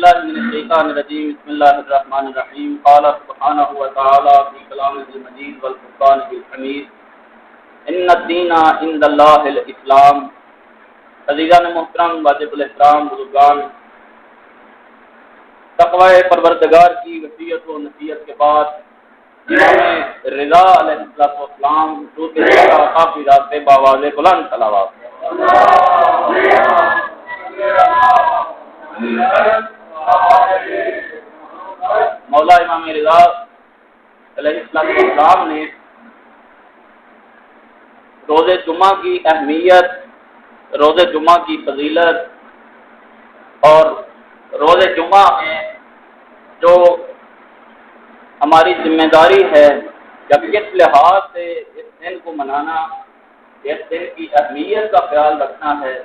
بالله من الشيطان الرجيم بسم الله الرحمن الرحيم قال سبحانه وتعالى في كلامه المجيد والفرقان الحميد ان الدين عند الله الاسلام. عزیزان محترم، واجب الاحترام بزرگان، تقوی پروردگار کی وصیت و نصیحت کے بعد امام رضا علیہ السلام جو کہ کافی راستے باواز بلند صلوات مولا امام رضا علیہ السلام نے روز جمعہ کی اہمیت، روز جمعہ کی فضیلت اور روز جمعہ میں جو ہماری ذمہ داری ہے جب کس لحاظ سے اس دن کو منانا، اس دن کی اہمیت کا خیال رکھنا ہے،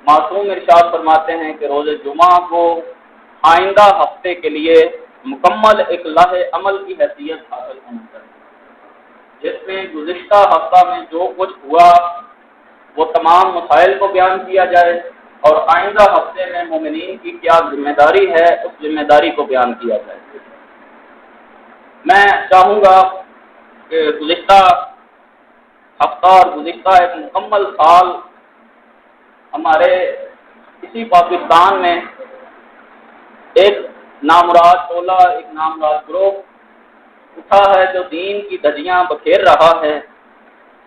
معصوم ارشاد فرماتے ہیں کہ روز جمعہ کو آئندہ ہفتے کے لیے مکمل ایک لاہ عمل کی حیثیت حاصل ہونا چاہیے، جس میں گزشتہ ہفتہ میں جو کچھ ہوا وہ تمام مسائل کو بیان کیا جائے اور آئندہ ہفتے میں مومنین کی کیا ذمہ داری ہے اس ذمہ داری کو بیان کیا جائے۔ میں چاہوں گا کہ گزشتہ ہفتہ اور گزشتہ ایک مکمل سال ہمارے اسی پاکستان میں ایک نامراد ٹولہ، ایک نامراد گروہ اٹھا ہے جو دین کی دھجیاں بکھیر رہا ہے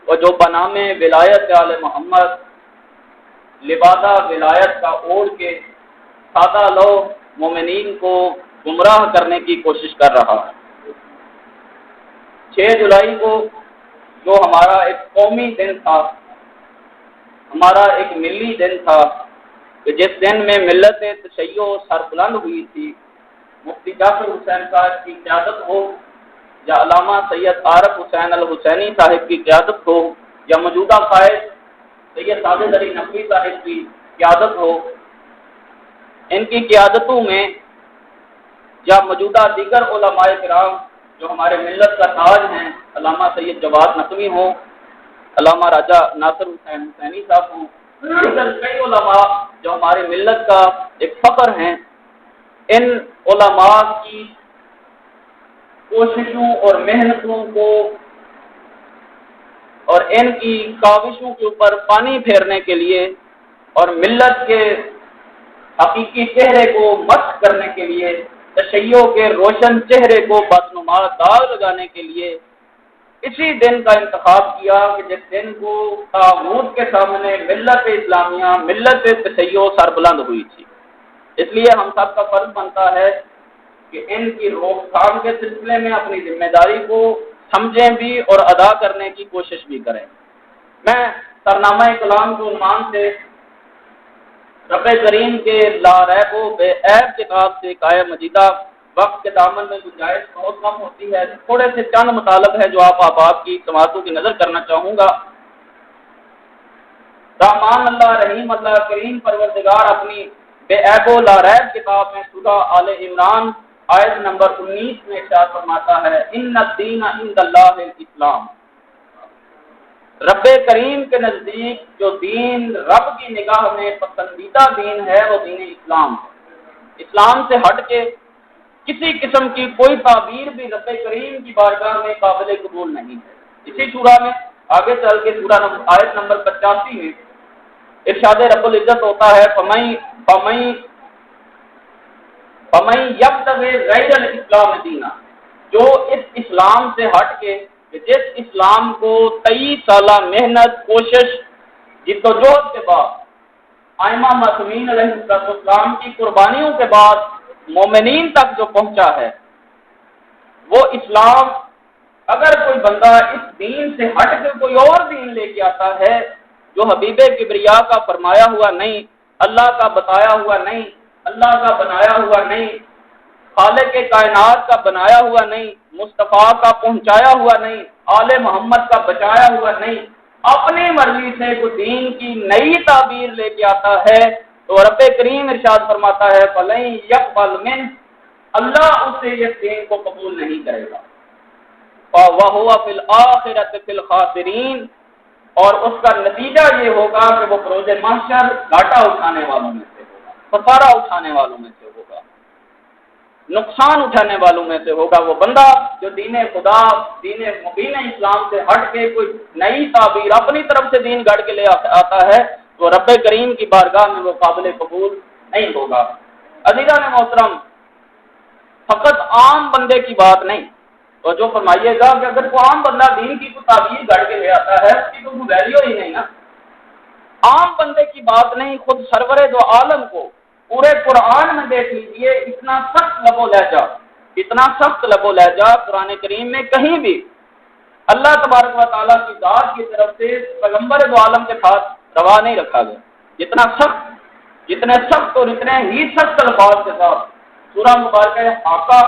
اور جو بنام ولایت آل محمد لبادہ ولایت کا اوڑھ کے سادہ لو مومنین کو گمراہ کرنے کی کوشش کر رہا ہے۔ 6 جولائی کو جو ہمارا ایک قومی دن تھا، ہمارا ایک ملی دن تھا کہ جس دن میں ملت تشیع سربلند ہوئی تھی، مفتی جعفر حسین صاحب کی قیادت ہو یا علامہ سید عارف حسین الحسینی صاحب کی قیادت ہو یا موجودہ قائد سید ساجد علی نقوی صاحب کی قیادت ہو، ان کی قیادتوں میں یا موجودہ دیگر علماء کرام جو ہمارے ملت کا تاج ہیں، علامہ سید جواد نقوی ہوں، علامہ راجہ ناصر حسین حسینی صاحب ہوں، دیگر کئی علماء جو ہمارے ملت کا ایک فخر ہیں، ان علماء کی کوششوں اور محنتوں کو اور ان کی کاوشوں کے اوپر پانی پھیرنے کے لیے اور ملت کے حقیقی چہرے کو مسخ کرنے کے لیے، تشیع کے روشن چہرے کو بدنما داغ لگانے کے لیے اسی دن کا انتخاب کیا کہ جس دن کو طاغوت کے سامنے ملت اسلامیہ، ملت تشیع سربلند ہوئی تھی۔ اس لیے ہم سب کا فرض بنتا ہے کہ ان کی روک تھام کے سلسلے میں اپنی ذمہ داری کو سمجھیں بھی اور ادا کرنے کی کوشش بھی کریں۔ میں ترنامہ کلام کے عنوان سے رب کریم کے لا ریب و بے عیب کتاب سے آیہ مجیدہ، وقت کے دامن میں گنجائش بہت کم ہوتی ہے، تھوڑے سے چند مطالب ہے جو آپ احباب کی سماعتوں کی نظر کرنا چاہوں گا۔ رحمان اللہ رحیم اللہ کریم پروردگار اپنی بے عیب و لا ریب کتاب میں سورہ آل عمران آیت نمبر 19 میں ارشاد فرماتا ہے ان الدین عند اللہ الاسلام۔ رب کریم کے نزدیک جو دین رب کی نگاہ میں پسندیدہ دین ہے وہ دین اسلام ہے۔ اسلام سے ہٹ کے کسی قسم کی کوئی تعبیر بھی رب کریم کی بارگاہ میں قابل قبول نہیں ہے۔ اسی سورہ میں آگے چل کے سورہ آیت نمبر 85 میں ارشاد رب العزت ہوتا ہے فَمَن يَبْتَغِ غَيْرَ الْإِسْلَامِ دِينًا، جو اس اسلام سے ہٹ کے جس اسلام کو 23 سالہ محنت، کوشش، جدوجہد کے بعد ائمہ معصومین علیہ السلام کی قربانیوں کے بعد مومنین تک جو پہنچا ہے، وہ اسلام اگر کوئی بندہ اس دین سے ہٹ کے کوئی اور دین لے کے آتا ہے جو حبیب کبریا کا فرمایا ہوا نہیں، اللہ کا بتایا ہوا نہیں، اللہ کا بنایا ہوا نہیں، خالق کائنات کا بنایا ہوا نہیں، مصطفیٰ کا پہنچایا ہوا نہیں، آل محمد کا بچایا ہوا نہیں، اپنی مرضی سے کوئی دین کی نئی تعبیر لے کے آتا ہے تو رب کریم ارشاد فرماتا ہے فَلَن يَقْبَلْ مِنْهُ، اللہ اسے اس دین کو قبول نہیں کرے گا، وَهُوَ فِي الْآخِرَةِ فِي الْخَاسِرِينَ، اور اس کا نتیجہ یہ ہوگا کہ وہ بروز محشر گھاٹا اٹھانے والوں میں سے ہوگا، خسارہ اٹھانے والوں میں سے ہوگا۔ نقصان اٹھانے والوں میں سے ہوگا وہ بندہ جو دین خدا، دین مبین اسلام سے ہٹ کے کوئی نئی تعبیر اپنی طرف سے دین گڑھ کے لے آتا ہے، تو رب کریم کی بارگاہ میں وہ قابل قبول نہیں ہوگا۔ عزیزان محترم، فقط عام بندے کی بات نہیں، تو جو فرمائیے گا کہ اگر کوئی عام بندہ دین کی کوئی تعبیر گڑھ کے لے آتا ہے اس کی تو کوئی ویلیو ہی نہیں نا۔ عام بندے کی بات نہیں، خود سرور دو عالم کو پورے قرآن میں دیکھ لیجئے، اتنا سخت لب و لہجہ، اتنا سخت لب و لہجہ قرآن کریم میں کہیں بھی اللہ تبارک و تعالیٰ کی ذات کی طرف سے پیغمبر دو عالم کے ساتھ روا نہیں رکھا گیا۔ جتنے سخت اور اتنے ہی سخت الفاظ کے ساتھ سورہ مبارکہ حاقہ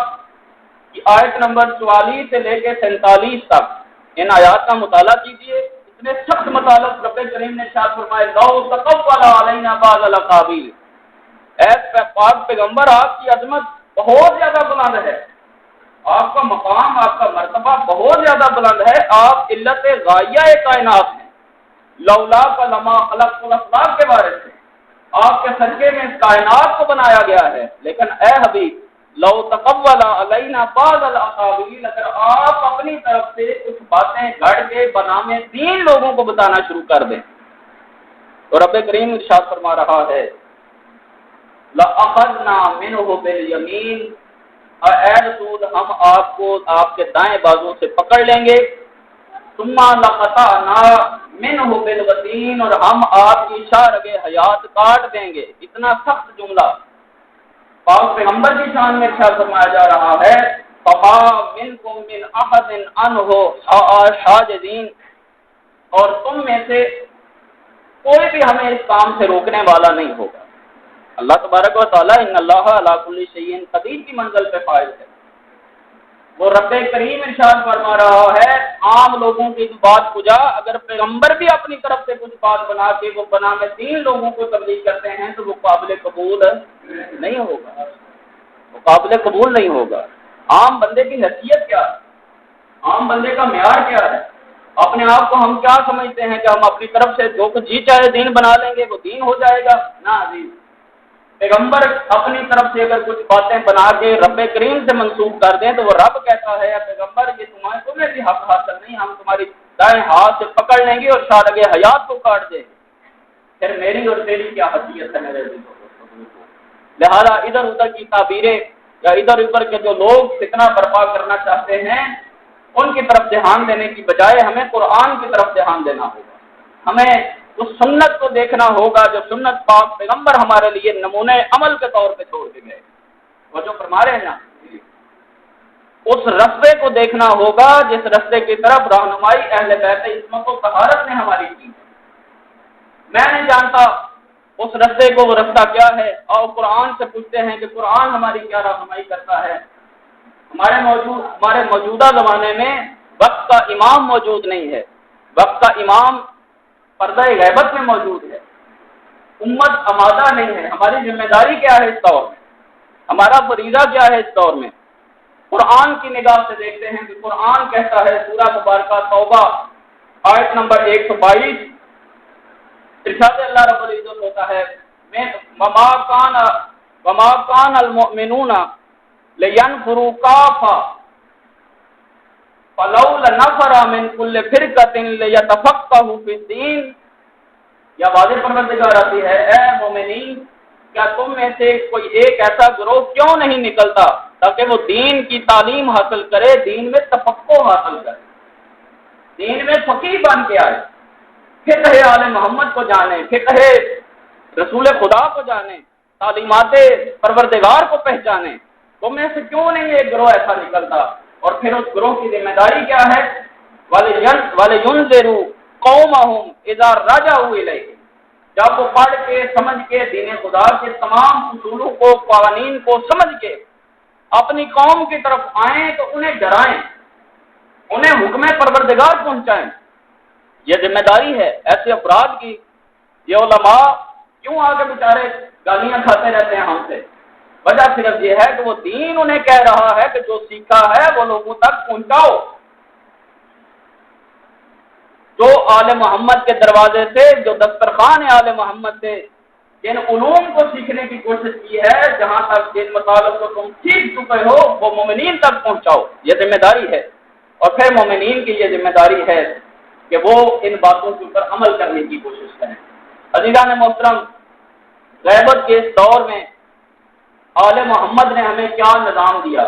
کی آیت نمبر 44 سے لے کے 47 تک ان آیات کا مطالعہ کیجئے۔ اتنے سخت مطالب رب کریم نے ارشاد فرمائے، لو تقول علینا بعض الاقاویل، اے پاک پیغمبر آپ کی عظمت بہت زیادہ بلند ہے، آپ کا مقام، آپ کا مرتبہ بہت زیادہ بلند ہے، آپ علت غائیہ کائنات ہیں، لولا کا لما خلق الافلاق کے بارے سے آپ کے صدقے میں اس کائنات کو بنایا گیا ہے، لیکن اے حبیب لو تقول علینا بعض الاقاویل، اگر آپ اپنی طرف سے کچھ باتیں گھڑ کے بنامے دین لوگوں کو بتانا شروع کر دیں، تو رب کریم ارشاد فرما رہا ہے لَأَخَذْنَا مِنْهُ بِالْيَمِينِ، اے رسول ہم آپ کو آپ کے دائیں بازو سے پکڑ لیں گے، ثُمَّ لَقَطَعْنَا مِنْهُ بِالْوَتِينِ، اور ہم آپ کی شارب حیات کاٹ دیں گے۔ اتنا سخت جملہ پاک پیغمبر کی شان میں ارشاد فرمایا جا رہا ہے، فَمَا مِنْكُمْ مِنْ أَحَدٍ عَنْهُ حَاجِزِينَ، اور تم میں سے کوئی بھی ہمیں اس کام سے روکنے والا نہیں ہوگا۔ اللہ تبارک و تعالیٰ ان اللہ علی کل شیء قدیر کی منزل پہ فائز ہے۔ وہ رب کریم ارشاد فرما رہا ہے، عام لوگوں کی بات کو جا، اگر پیغمبر بھی اپنی طرف سے کچھ بات بنا کے وہ بنا میں دین لوگوں کو تبلیغ کرتے ہیں تو وہ قابل قبول نہیں ہوگا، وہ قابل قبول نہیں ہوگا۔ عام بندے کی حیثیت کیا ہے؟ عام بندے کا معیار کیا ہے؟ اپنے آپ کو ہم کیا سمجھتے ہیں کہ ہم اپنی طرف سے جو کچھ جی چاہے دین بنا لیں گے وہ دین ہو جائے گا؟ نہ عزیز، پیغمبر اپنی طرف سے اگر کچھ باتیں بنا کے رب کریم سے منسوخ کر دیں تو وہ رب کہتا ہے یا پیغمبر یہ تمہیں بھی حق حاصل نہیں، ہم تمہاری دائیں ہاتھ سے پکڑ لیں گے اور شارب حیات کو کاٹ دیں گے، پھر میری اور تیری کیا حیثیت ہے میرے دل کو؟ لہذا ادھر ادھر کی تعبیریں یا ادھر ادھر کے جو لوگ فتنہ برپا کرنا چاہتے ہیں ان کی طرف دھیان دینے کی بجائے ہمیں قرآن کی طرف دھیان دینا ہوگا، ہمیں اس سنت کو دیکھنا ہوگا جو سنت پاک پیغمبر ہمارے لیے نمونے عمل کے طور پہ چھوڑ کے گئے، وہ جو فرما رہے ہیں نا، اس رستے کو دیکھنا ہوگا جس رستے کی طرف رہنمائی اہل بیت عصمت و طہارت نے ہماری کی۔ میں نہیں جانتا اس رستے کو، وہ رستہ کیا ہے، اور قرآن سے پوچھتے ہیں کہ قرآن ہماری کیا رہنمائی کرتا ہے۔ ہمارے موجودہ زمانے میں وقت کا امام موجود نہیں ہے، وقت کا امام پردہ غیبت میں موجود ہے، امت آمادہ نہیں ہے۔ ہماری ذمہ داری کیا ہے اس دور میں، ہمارا فریضہ کیا ہے اس دور میں؟ قرآن کی نگاہ سے دیکھتے ہیں کہ قرآن کہتا ہے، سورہ مبارکہ توبہ آیت نمبر 122، ارشاد اللہ رب العزت ہوتا ہے، وَمَا كَانَ الْمُؤْمِنُونَ لِيَنْفِرُوا كَافَّةً فَلَوْلَا نَفَرَ مِنْ كُلِّ فِرْقَةٍ لِيَتَفَقَّهُوا فِي الدِّينِ، یا واضح پروردگار آتی ہے، اے مومنین کیا تم میں سے کوئی ایک ایسا گروہ کیوں نہیں نکلتا تاکہ وہ دین کی تعلیم حاصل کرے، دین میں تفقہ حاصل کرے، دین میں فقیہ بن کے آئے، فقہ آل محمد کو جانے، فقہ رسول خدا کو جانے، تعلیمات پروردگار کو پہچانے۔ تم میں سے کیوں نہیں ایک گروہ ایسا نکلتا؟ اور پھر اس گروہ کی ذمہ داری کیا ہے؟ وَلِيُنذِرُوا قَوْمَهُمْ إِذَا رَجَعُوا إِلَيْهِ، جب وہ پڑھ کے سمجھ کے دین خدا کے تمام اصولوں کو، قوانین کو سمجھ کے اپنی قوم کی طرف آئیں تو انہیں ڈرائیں، انہیں حکم پروردگار پہنچائیں۔ یہ ذمہ داری ہے ایسے افراد کی۔ یہ علماء کیوں آگے بیچارے گالیاں کھاتے رہتے ہیں ہم سے؟ وجہ صرف یہ ہے کہ وہ دین انہیں کہہ رہا ہے کہ جو سیکھا ہے وہ لوگوں تک پہنچاؤ۔ جو آل محمد کے دروازے سے، جو دسترخوان آل محمد سے جن علوم کو سیکھنے کی کوشش کی ہے، جہاں تک جن مطالب کو تم سیکھ چکے ہو وہ مومنین تک پہنچاؤ، یہ ذمہ داری ہے۔ اور پھر مومنین کی یہ ذمہ داری ہے کہ وہ ان باتوں کے اوپر عمل کرنے کی کوشش کریں۔ عزیزان محترم، غیبت کے اس دور میں آل محمد نے ہمیں کیا نظام دیا؟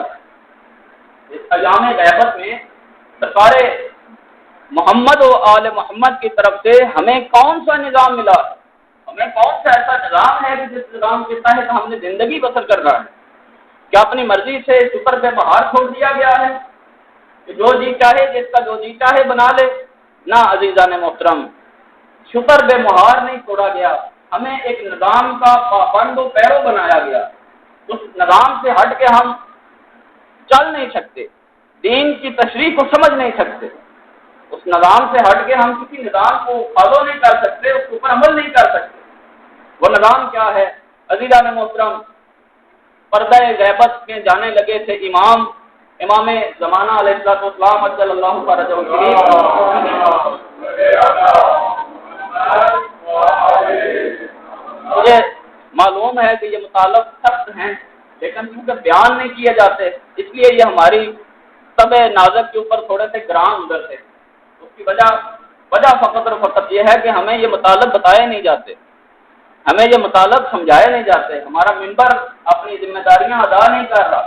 اس ایام غیبت میں سرکار محمد و آل محمد کی طرف سے ہمیں کون سا نظام ملا؟ ہمیں کون سا ایسا نظام ہے کہ جس نظام کے تحت ہم نے زندگی بسر کر رہا ہے؟ کیا اپنی مرضی سے شکر پہ بہار چھوڑ دیا گیا ہے کہ جو جی چاہے، جس کا جو جی چاہے بنا لے؟ نہ عزیزان محترم، شکر بے مہار نہیں چھوڑا گیا، ہمیں ایک نظام کا پابند و پیرو بنایا گیا۔ اس نظام سے ہٹ کے ہم چل نہیں سکتے، دین کی تشریح کو سمجھ نہیں سکتے، اس نظام سے ہٹ کے ہم کسی نظام کو فالو نہیں کر سکتے، اس کے اوپر عمل نہیں کر سکتے۔ وہ نظام کیا ہے؟ عزیزان محترم، پردہ غیبت میں جانے لگے تھے امام زمانہ علیہ السلام صلی اللہ علیہ وسلم۔ مجھے معلوم ہے کہ یہ مطالب سخت ہیں، لیکن کیونکہ بیان نہیں کیے جاتے اس لیے یہ ہماری طبع نازک کے اوپر تھوڑے سے گران گزرتے۔ اس کی وجہ فقط اور فقط یہ ہے کہ ہمیں یہ مطالب بتائے نہیں جاتے، ہمیں یہ مطالب سمجھائے نہیں جاتے، ہمارا ممبر اپنی ذمہ داریاں ادا نہیں کر رہا،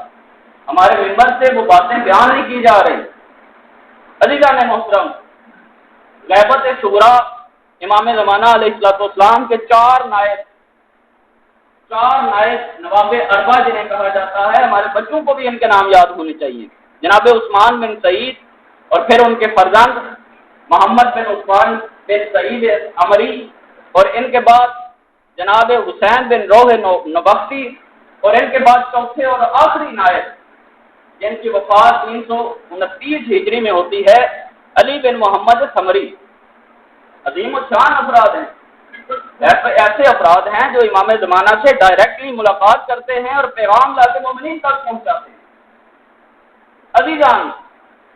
ہمارے ممبر سے وہ باتیں بیان نہیں کی جا رہی۔ عزیزان محترم، غیبت صغریٰ امام زمانہ علیہ السلام کے چار نائب نواب اربع جنہیں کہا جاتا ہے، ہمارے بچوں کو بھی ان کے نام یاد ہونے چاہیے۔ جناب عثمان بن سعید اور پھر ان کے فرزند محمد بن عثمان بن سعید عمری، اور ان کے بعد جناب حسین بن روح نبختی، اور ان کے بعد چوتھے اور آخری نائب جن کی وفات 329 ہجری میں ہوتی ہے، علی بن محمد ثمری۔ عظیم الشان افراد ہیں، ایسے افراد ہیں جو امام زمانہ سے ڈائریکٹلی ملاقات کرتے ہیں اور پیغام لا کے مومنین تک پہنچاتے ہیں۔ عزیزان،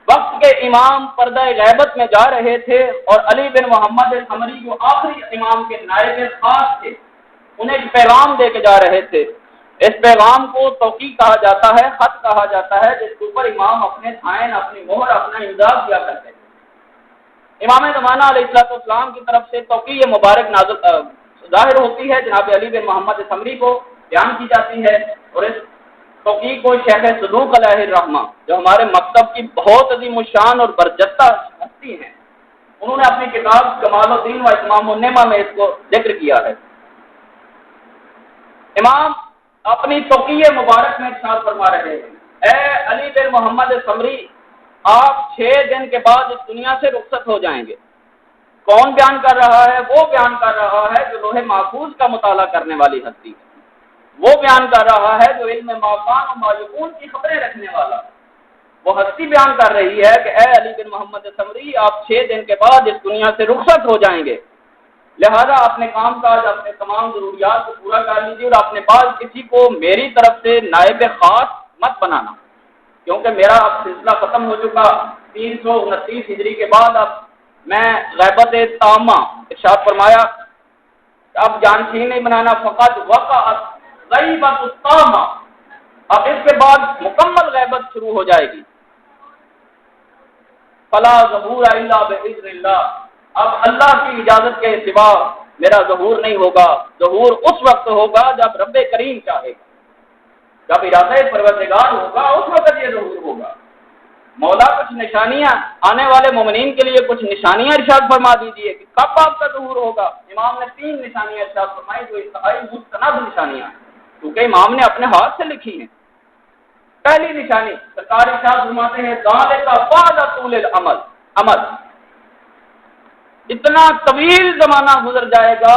وقت کے امام پردہ غیبت میں جا رہے تھے اور علی بن محمد ثمری جو آخری امام کے نائب خاص تھے، انہیں ایک پیغام دے کے جا رہے تھے۔ اس پیغام کو توقیع کہا جاتا ہے، خط کہا جاتا ہے، جس کے اوپر امام اپنے سائن، اپنی مہر، اپنا امضا کیا کرتے ہیں۔ امام زمانہ علیہ السلام کی طرف سے توقیع مبارک ظاہر ہوتی ہے، جناب علی بن محمد ثمری کو بیان کی جاتی ہے، اور اس توقیع کو شیخ صدوق علیہ الرحمہ جو ہمارے مکتب کی بہت عظیم الشان اور برجستہ ہستی ہیں، انہوں نے اپنی کتاب کمال الدین و اتمام النعمہ میں اس کو ذکر کیا ہے۔ امام اپنی توقیع مبارک میں ارشاد فرما رہے ہیں، اے علی بن محمد ثمری، آپ 6 دن کے بعد اس دنیا سے رخصت ہو جائیں گے۔ کون بیان کر رہا ہے؟ وہ بیان کر رہا ہے جو لوح محفوظ کا مطالعہ کرنے والی ہستی ہے، وہ بیان کر رہا ہے جو علم ماکان و مایکون کی خبریں رکھنے والا۔ وہ ہستی بیان کر رہی ہے کہ اے علی بن محمد ثمری، آپ 6 دن کے بعد اس دنیا سے رخصت ہو جائیں گے، لہذا اپنے کام کاج، اپنے تمام ضروریات کو پورا کر لیجیے، اور اپنے پاس کسی کو میری طرف سے نائب خاص مت بنانا، کیونکہ میرا اب سلسلہ ختم ہو چکا 329 ہجری کے بعد۔ اب میں غیبت تامہ، ارشاد فرمایا اب جانشین نہیں بنانا، فقط وقعت غیبت التامہ، اب اس کے بعد مکمل غیبت شروع ہو جائے گی۔ فلا ظہور الا باذن اللہ، اب اللہ کی اجازت کے سوا میرا ظہور نہیں ہوگا۔ ظہور اس وقت ہوگا جب رب کریم چاہے گا، جب ارادہ پروردگار ہوگا اس وقت یہ ظہور ہوگا۔ مولا کچھ نشانیاں، آنے والے مومنین کے لیے کچھ نشانیاں ارشاد فرما دیجیے کہ کب آپ کا ظہور ہوگا۔ امام نے 3 نشانیاں ارشاد فرمائی جو انتہائی مستند نشانیاں ہیں، کیونکہ امام نے اپنے ہاتھ سے لکھی ہیں۔ پہلی نشانی سرکار ارشاد فرماتے ہیں، ذالک بعد طول العمل، اتنا طویل زمانہ گزر جائے گا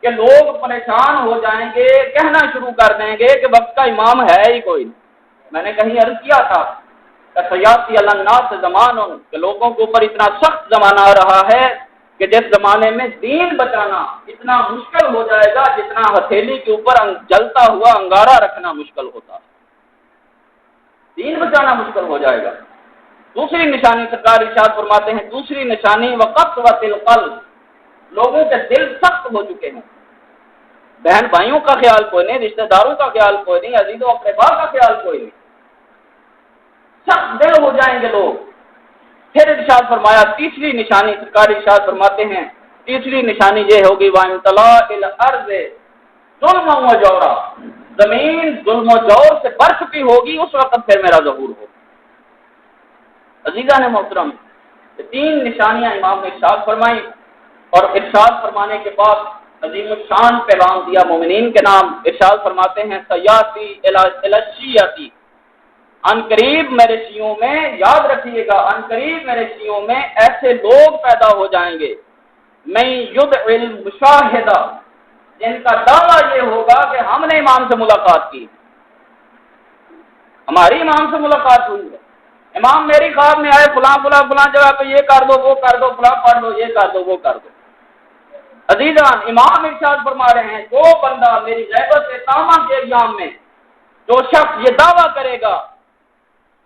کہ لوگ پریشان ہو جائیں گے، کہنا شروع کر دیں گے کہ وقت کا امام ہے ہی کوئی نہیں۔ میں نے کہیں عرض کیا تھا کہ سیاسی الناس زمان، کہ لوگوں کے اوپر اتنا سخت زمانہ آ رہا ہے کہ جس زمانے میں دین بچانا اتنا مشکل ہو جائے گا جتنا ہتھیلی کے اوپر جلتا ہوا انگارہ رکھنا مشکل ہوتا ہے، دین بچانا مشکل ہو جائے گا۔ دوسری نشانی سرکار ارشاد فرماتے ہیں، دوسری نشانی وقت القلب، لوگوں کے دل سخت ہو چکے ہیں، بہن بھائیوں کا خیال کوئی نہیں، رشتہ داروں کا خیال کوئی نہیں، عزیز و اقربا کا خیال کوئی نہیں، سخت دل ہو جائیں گے لوگ۔ پھر ارشاد فرمایا تیسری نشانی، سرکار ارشاد فرماتے ہیں تیسری نشانی یہ ہوگی وَإِمْتَلَاءِ الْأَرْضِ ظُلْمًا وَجَوْرًا، زمین ظلم و جور سے بر چکی ہوگی، اس وقت پھر میرا ظہور ہوگا۔ عزیزان محترم، تین نشانیاں امام نے ارشاد فرمائی، اور ارشاد فرمانے کے بعد عظیم الشان پیغام دیا مومنین کے نام۔ ارشاد فرماتے ہیں سیاسی الاشیاتی، ان قریب میرے شیعوں میں، یاد رکھیے گا، ان قریب میرے شیعوں میں ایسے لوگ پیدا ہو جائیں گے میں یدعی المشاہدہ، جن کا دعویٰ یہ ہوگا کہ ہم نے امام سے ملاقات کی، ہماری امام سے ملاقات ہوئی ہے، امام میری خواب میں آئے، فلاں فلاں فلاں جگہ پہ یہ کر دو وہ کر دو، فلاں پڑھ دو یہ کر دو وہ کر دو۔ عزیزان، امام ارشاد فرما رہے ہیں جو بندہ میری غیبت تامہ کے ایام میں، جو شخص یہ دعویٰ کرے گا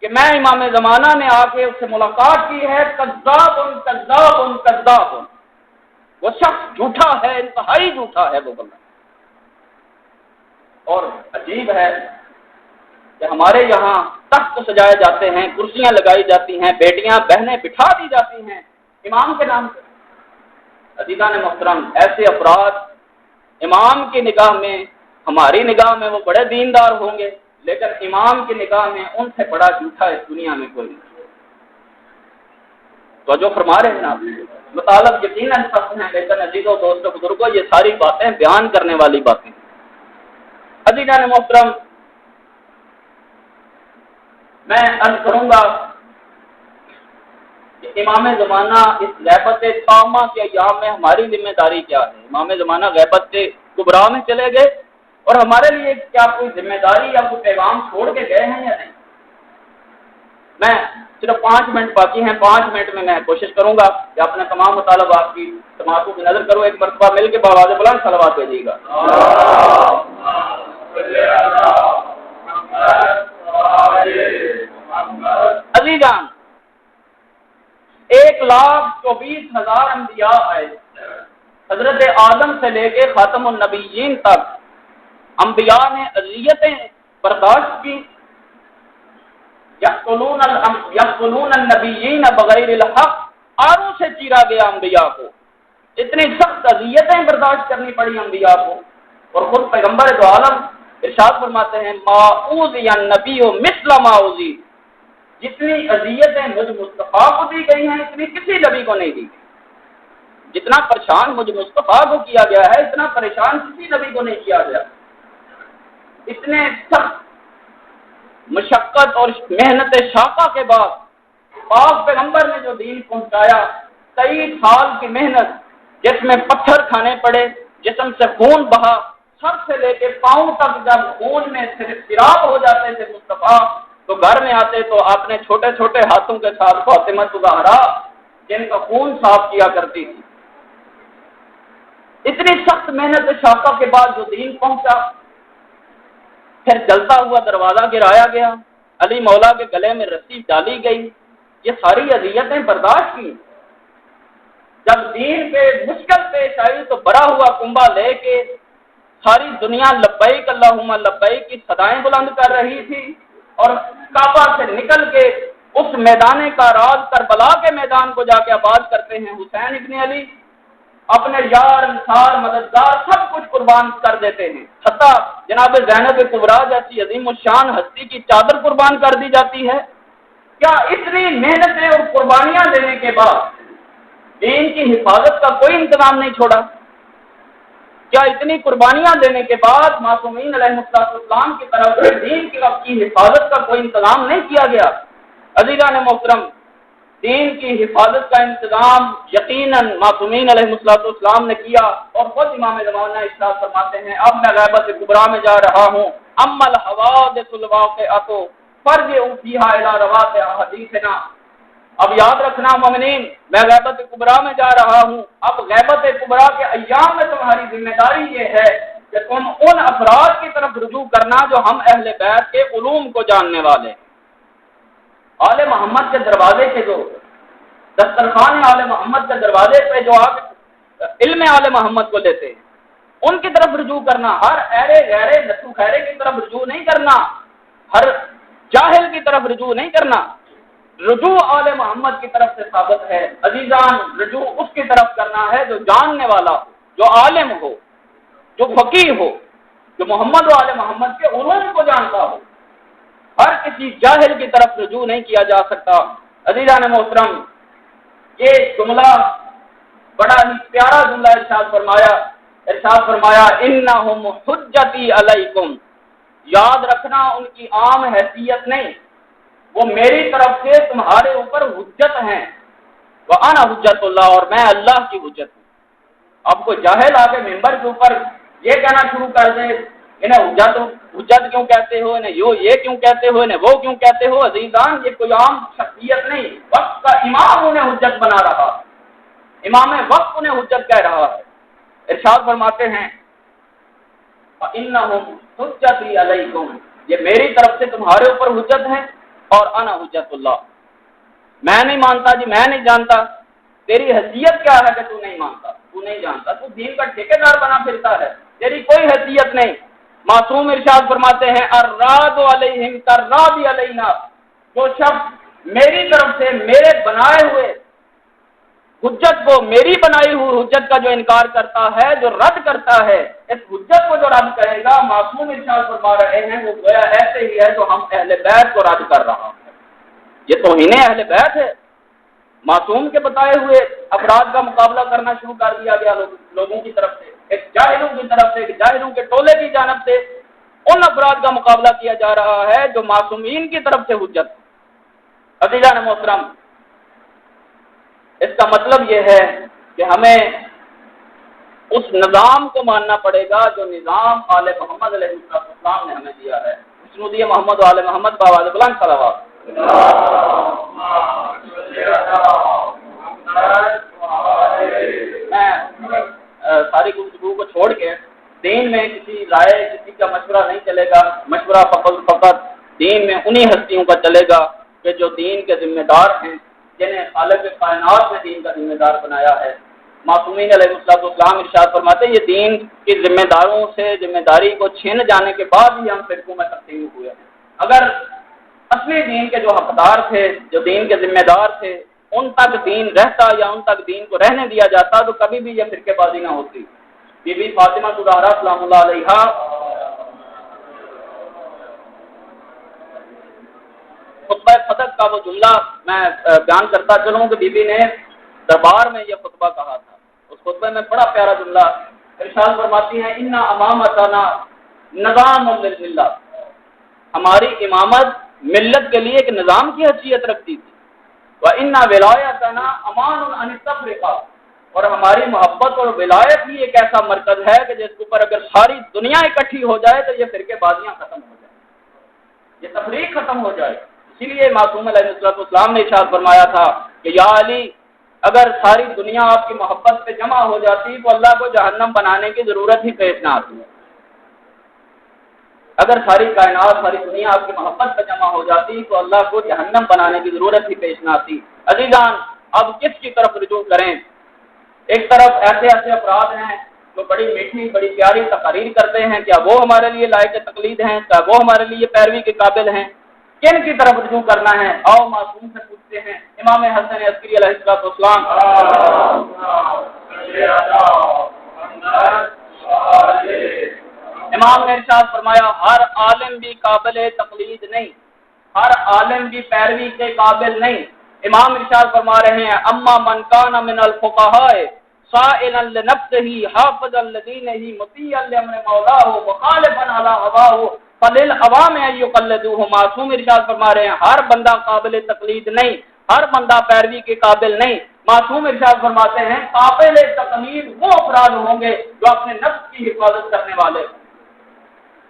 کہ میں امام زمانہ نے آ کے اس سے ملاقات کی ہے، کذاب کذاب کذاب، وہ شخص جھوٹا ہے، انتہائی جھوٹا ہے وہ بندہ۔ اور عجیب ہے کہ ہمارے یہاں تخت سجائے جاتے ہیں، کرسیاں لگائی جاتی ہیں، بیٹیاں بہنیں بٹھا دی جاتی ہیں امام کے نام سے۔ عزیزان محترم، ایسے افراد امام کی نگاہ میں، ہماری نگاہ میں وہ بڑے دیندار ہوں گے، لیکن امام کی نگاہ میں ان سے بڑا جھوٹا اس دنیا میں کوئی نہیں۔ تو جو فرما رہے ہیں نا مطالب یقیناً سخت ہیں، لیکن عزیزوں دوستوں بزرگوں یہ ساری باتیں بیان کرنے والی باتیں۔ عزیزان محترم، میں عرض کروں گا کہ امام زمانہ اس غیبت تامہ کے ایام میں ہماری ذمہ داری کیا ہے؟ امام زمانہ غیبت کبریٰ میں چلے گئے اور ہمارے لیے کیا کوئی ذمہ داری یا کوئی پیغام چھوڑ کے گئے ہیں یا نہیں؟ میں صرف 5 منٹ باقی ہیں، 5 منٹ میں کوشش کروں گا کہ اپنے تمام مطالبات کی سماعتوں کی نظر کرو، ایک مرتبہ مل کے بآواز بلند صلوات بھیجیے گا۔ عزیزان، 1,24,000 انبیاء آئے، حضرت آدم سے لے کے خاتم النبیین تک انبیاء نے اذیتیں برداشت کی، یقتلون النبیین بغیر الحق، آروں سے چیرا گیا انبیاء کو، اتنی سخت اذیتیں برداشت کرنی پڑی انبیاء کو، اور خود پیغمبر دو عالم ارشاد فرماتے ہیں ما اوذی النبی مثل ما اوذی، جتنی اذیتیں مجھ مصطفیٰ کو دی گئی ہیں اتنی کسی نبی کو نہیں دی گئی، جتنا پریشان مجھ مصطفیٰ کو کیا گیا ہے اتنا پریشان کسی نبی کو نہیں کیا گیا۔ اتنے سخت مشقت اور محنت شاقہ کے بعد پاک پیغمبر نے جو دین پہنچایا، 23 سال کی محنت، جس میں پتھر کھانے پڑے، جسم سے خون بہا، سر سے لے کے پاؤں تک جب خون میں سیراب ہو جاتے تھے مصطفیٰ، تو گھر میں آتے تو آپ نے چھوٹے چھوٹے ہاتھوں کے ساتھ فاطمہ الزہرا جن کا خون صاف کیا کرتی تھی۔ اتنی سخت محنت شاقہ کے بعد جو دین پہنچا، پھر جلتا ہوا دروازہ گرایا گیا، علی مولا کے گلے میں رسی ڈالی گئی، یہ ساری اذیتیں برداشت کی۔ جب دین پہ مشکل پیش آئی تو بڑا ہوا کنبا لے کے ساری دنیا لبیک اللہم لبیک کی صدائیں بلند کر رہی تھی، اور کعبہ سے نکل کے اس میدان کا راز کربلا کے میدان کو جا کے آباد کرتے ہیں حسین ابن علی، اپنے یار انصار مددگار سب کچھ قربان کر دیتے ہیں، حتیٰ جناب زینب کبریٰ جیسی عظیم الشان ہستی کی چادر قربان کر دی جاتی ہے۔ کیا اتنی محنتیں اور قربانیاں دینے کے بعد دین کی حفاظت کا کوئی انتظام نہیں چھوڑا؟ کیا اتنی قربانیاں دینے کے بعد معصومین علیہ السلام کی طرف سے دین کی حفاظت کا کوئی انتظام نہیں کیا گیا؟ عزیزان محترم، دین کی حفاظت کا انتظام یقیناً معصومین علیہ السلام نے کیا، اور خود امام زمانہ ارشاد فرماتے ہیں اب میں غیبت کبریٰ میں جا رہا ہوں، اما الحوادث الواقعۃ فارجعوا فیہا الی رواۃ احادیثنا۔ اب یاد رکھنا مومنین، میں غیبت کبریٰ میں جا رہا ہوں، اب غیبت کبریٰ کے ایام میں تمہاری ذمہ داری یہ ہے کہ تم ان افراد کی طرف رجوع کرنا جو ہم اہل بیت کے علوم کو جاننے والے، آل محمد کے دروازے کے جو دسترخوان آل محمد کے دروازے پہ جو آپ علم آل محمد کو لیتے ہیں، ان کی طرف رجوع کرنا، ہر ایرے غیرے نسو خیرے کی طرف رجوع نہیں کرنا، ہر جاہل کی طرف رجوع نہیں کرنا۔ رجوع آل محمد کی طرف سے ثابت ہے۔ عزیزان، رجوع اس کی طرف کرنا ہے جو جاننے والا ہو، جو عالم ہو، جو فقیہ ہو، جو محمد و آل محمد کے علوم کو جانتا ہو۔ ہر کسی جاہل کی طرف رجوع نہیں کیا جا سکتا۔ عزیزان محترم، یہ جملہ بڑا ہی پیارا جملہ ارشاد فرمایا انہم حجتی علیکم، یاد رکھنا ان کی عام حیثیت نہیں، وہ میری طرف سے تمہارے اوپر حجت ہیں، وَأَنَا حجت اللہ، اور میں اللہ کی حجت ہوں۔ اب کوئی جاہل آ کے ممبر کے اوپر یہ کہنا شروع کر دے انہیں حجت کیوں کہتے ہو، انہیں یہ کیوں کہتے ہو، انہیں وہ کیوں کہتے ہو، عزیزان یہ کوئی عام شخصیت نہیں، وقت کا امام انہیں حجت بنا رہا، امام وقت انہیں حجت کہہ رہا ہے۔ ارشاد فرماتے ہیں انہم حجتی علیکم، یہ میری طرف سے تمہارے اوپر حجت ہے، اور انا حجت اللہ، میں نہیں مانتا جی، میں نہیں جانتا، تیری حیثیت کیا ہے کہ تو نہیں مانتا، تو نہیں جانتا، تو دین کا ٹھیکیدار بنا پھرتا ہے، تیری کوئی حیثیت نہیں۔ معصوم ارشاد فرماتے ہیں الراد علیہم کالراد علینا، جو شخص میری طرف سے میرے بنائے ہوئے حجت کو، میری بنائی ہوئی حجت کا جو انکار کرتا ہے، جو رد کرتا ہے، اس حجت کو جو رد کرے گا، معصوم ارشاد فرما رہے ہیں وہ گویا ایسے ہی ہے جو ہم اہل بیت کو رد کر رہا ہے۔ یہ توہین اہل بیت ہے۔ معصوم کے بتائے ہوئے افراد کا مقابلہ کرنا شروع کر دیا گیا لوگوں کی طرف سے، ایک جاہلوں کی طرف سے، ایک جاہلوں کے ٹولے کی جانب سے ان افراد کا مقابلہ کیا جا رہا ہے جو معصومین کی طرف سے حجت۔ عزیزان محترم، اس کا مطلب یہ ہے کہ ہمیں اس نظام کو ماننا پڑے گا جو نظام آل محمد علیہ السلام نے ہمیں دیا ہے۔ مسنودی محمد و آل محمد باواز بلند صلوات۔ میں ساری گفتگو کو چھوڑ کے دین میں کسی رائے، کسی کا مشورہ نہیں چلے گا، مشورہ فقط دین میں انہی ہستیوں کا چلے گا کہ جو دین کے ذمہ دار ہیں، جنہیں خالق کائنات نے دین کا ذمہ دار بنایا ہے۔ معصومین علیہ السلام ارشاد فرماتے ہیں یہ دین کی ذمہ داروں سے ذمہ داری کو چھین جانے کے بعد ہی ہم فرقوں میں تقسیم ہوئے ہیں۔ اگر اصلی دین کے جو حقدار تھے، جو دین کے ذمہ دار تھے، ان تک دین رہتا یا ان تک دین کو رہنے دیا جاتا تو کبھی بھی یہ فرقے بازی نہ ہوتی۔ بی بی فاطمہ زہرا سلام اللہ علیہا خطبہ فتح کا وہ جملہ میں بیان کرتا چلوں کہ بی بی نے دربار میں یہ خطبہ کہا تھا۔ اس خطبے میں بڑا پیارا جملہ ارشاد فرماتی ہیں اِنَّ امامتنا نظام للملت، ہماری امامت ملت کے لیے ایک نظام کی حیثیت رکھتی تھی۔ وَإِنَّ وِلَایَتَنَا أَمَانٌ عَنِ التَّفْرِقَةِ، اور ہماری محبت اور ولایت ہی ایک ایسا مرکز ہے کہ جس کے اوپر اگر ساری دنیا اکٹھی ہو جائے تو یہ فرقے بازیاں ختم ہو جائیں، یہ تفریق ختم ہو جائے۔ اسی لیے معصوم علیہ السلام نے ارشاد فرمایا تھا کہ یا علی، اگر ساری دنیا آپ کی محبت پہ جمع ہو جاتی تو اللہ کو جہنم بنانے کی ضرورت ہی پیش نہ آتی۔ اگر ساری کائنات، ساری دنیا آپ کی محبت پہ جمع ہو جاتی تو اللہ کو جہنم بنانے کی ضرورت ہی پیش نہ آتی۔ عزیزان، اب کس کی طرف رجوع کریں؟ ایک طرف ایسے افراد ہیں جو بڑی میٹھی، بڑی پیاری تقاریر کرتے ہیں، کیا وہ ہمارے لیے لائق تقلید ہیں؟ کیا وہ ہمارے لیے پیروی کے قابل ہیں؟ کن کی طرف رجوع کرنا ہے؟ آؤ معصوم سے پوچھتے ہیں۔ امام حسن عسکری علیہ السلام امام نے ارشاد فرمایا ہر عالم بھی قابل تقلید نہیں، ہر عالم بھی پیروی کے قابل نہیں۔ امام ارشاد فرما رہے ہیں اما من کان من الفقهاء سائلا لنفسه حافظا لدينه مطيعا لامر مولاه مخالفا على هواه فللعوام ان يقلدوه۔ معصوم ارشاد فرما رہے ہیں ہر بندہ قابل تقلید نہیں، ہر بندہ پیروی کے قابل نہیں۔ معصوم ارشاد فرماتے ہیں قابل تقلید وہ افراد ہوں گے جو اپنے نفس کی حفاظت کرنے والے ہوں،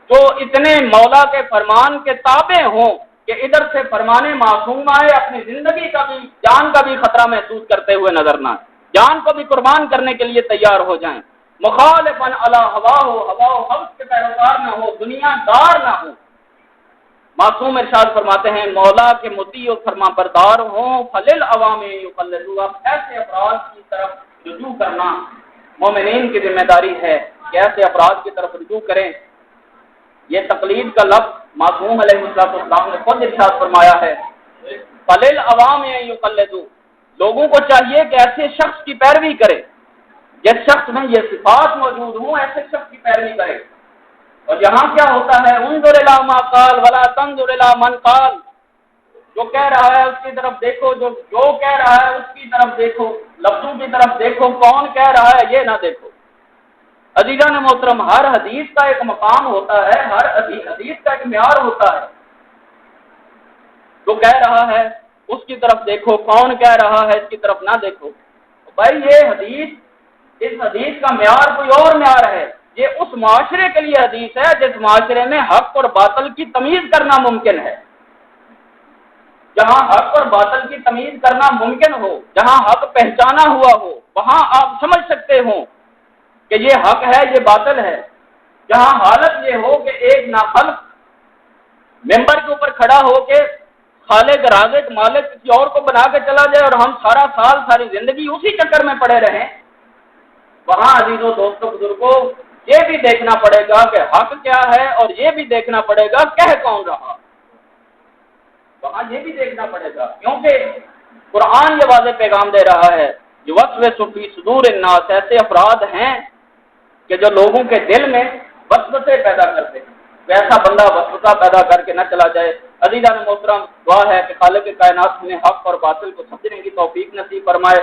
جو اتنے مولا کے فرمان کے تابع ہوں کہ ادھر سے فرمان معصوم آئے، اپنی زندگی کا بھی، جان کا بھی خطرہ محسوس کرتے ہوئے نظر نہ آئے، جان کو بھی قربان کرنے کے لیے تیار ہو جائیں۔ مخالفاً علی ہوا حوث کے پیروکار نہ ہو، دنیا دار نہ ہو۔ معصوم ارشاد فرماتے ہیں مولا کے مطیع و فرما بردار ہوں، فلل عوام یقلدوا۔ اب ایسے افراد کی طرف رجوع کرنا مومنین کی ذمہ داری ہے۔ کہ ایسے افراد کی طرف رجوع کریں۔ یہ تقلید کا لفظ معصوم علیہ السلام نے خود ارشاد فرمایا ہے، فَلِلْعَوَامِ أَن يُقَلِّدُوا، لوگوں کو چاہیے کہ ایسے شخص کی پیروی کرے، جس شخص میں یہ صفات موجود ہوں ایسے شخص کی پیروی کرے۔ اور یہاں کیا ہوتا ہے، انظر الی ما قال ولا تنظر الی من قال، جو کہہ رہا ہے اس کی طرف دیکھو، جو کہہ رہا ہے اس کی طرف دیکھو، لفظوں کی طرف دیکھو، کون کہہ رہا ہے یہ نہ دیکھو۔ عزیزان محترم، ہر حدیث کا ایک مقام ہوتا ہے، ہر حدیث کا ایک معیار ہوتا ہے۔ جو کہہ رہا ہے اس کی طرف دیکھو، کون کہہ رہا ہے اس کی طرف نہ دیکھو۔ بھائی یہ حدیث، اس حدیث کا معیار کوئی اور معیار ہے، یہ اس معاشرے کے لیے حدیث ہے جس معاشرے میں حق اور باطل کی تمیز کرنا ممکن ہے۔ جہاں حق اور باطل کی تمیز کرنا ممکن ہو، جہاں حق پہچانا ہوا ہو، وہاں آپ سمجھ سکتے ہو کہ یہ حق ہے یہ باطل ہے۔ جہاں حالت یہ ہو کہ ایک ناخلق ممبر کے اوپر کھڑا ہو کے خالق رازق مالک کسی اور کو بنا کے چلا جائے اور ہم سارا سال ساری زندگی اسی چکر میں پڑے رہیں، وہاں عزیزوں دوستوں بزرگوں یہ بھی دیکھنا پڑے گا کہ حق کیا ہے اور یہ بھی دیکھنا پڑے گا کہہ کون رہا، وہاں یہ بھی دیکھنا پڑے گا، کیونکہ قرآن یہ واضح پیغام دے رہا ہے، یوسوس فی صدور الناس، ایسے افراد ہیں کہ جو لوگوں کے دل میں وسوسے پیدا کرتے ہیں، ویسا بندہ وسوسہ پیدا کر کے نہ چلا جائے۔ عزیزان محترم، دعا ہے کہ خالق کائنات ہمیں حق اور باطل کو سمجھنے کی توفیق نصیب فرمائے۔